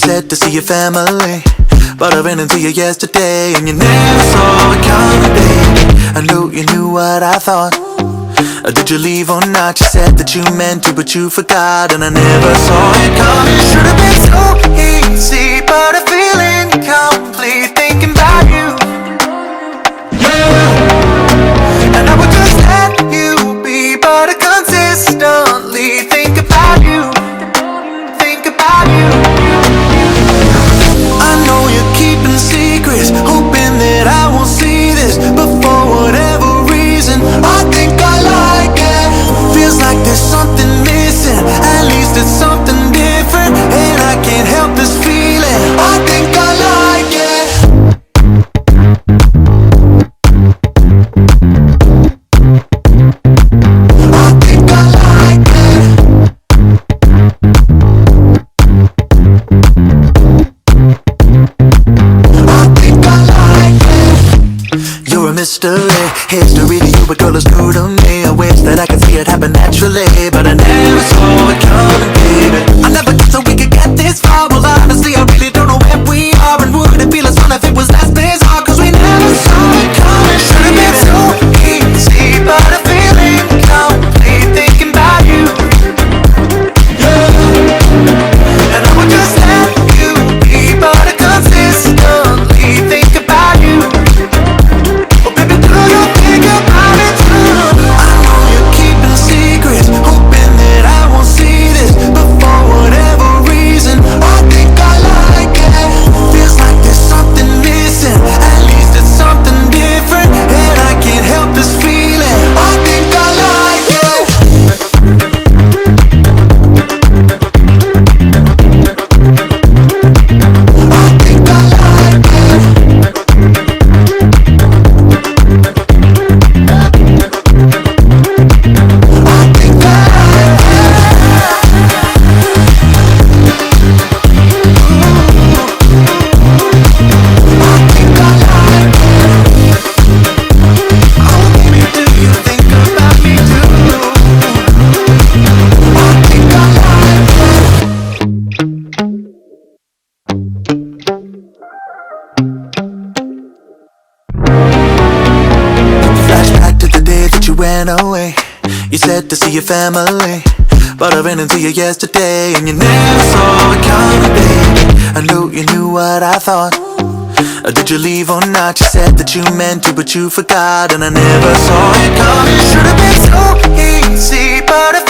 said to see your family, but I ran into you yesterday and you never saw it coming, baby. I knew you knew what I thought. Did you leave or not? You said that you meant to, but you forgot, and I never saw it coming. Should've been so easy, but I'm feeling incomplete thinking about you. Yeah, and I would just let you be, but I consistently think about you. Think about you. I know you're keeping secrets, hoping that I won't see this, but for whatever reason, I think I like it. Feels like there's something missing, at least it's something different, and I can't help this feeling. I think I like it. I think I like it. I think I like it. You're a mystery, history to you, but girl, it's new to me. I wish that I could see it happen naturally, but I never saw it coming, baby. I never thought so we could get this far. Well, honestly, I really don't know where we are, and would it be less fun if it was less bizarre? Cause we never saw it coming. Should've been so easy, but I'm feeling complete thinking about you. Yeah, and I would just let you be, but I consistently think about you. Oh baby, do you think about it too? I know you're keeping secrets, hoping that I won't see this, but for whatever reason, I think I like it. Feels like there's something missing, at least it's something different, and I can't help this feeling. I think I like it. I think I like it. I think I Oh baby, do you think about me too? I think I like Flashback to the day that you ran away. You said to see your family, but I ran into you yesterday and you never saw it coming, baby. I knew you knew what I thought. Did you leave or not? You said that you meant to, but you forgot, and I never saw it coming. Should've been so easy, but I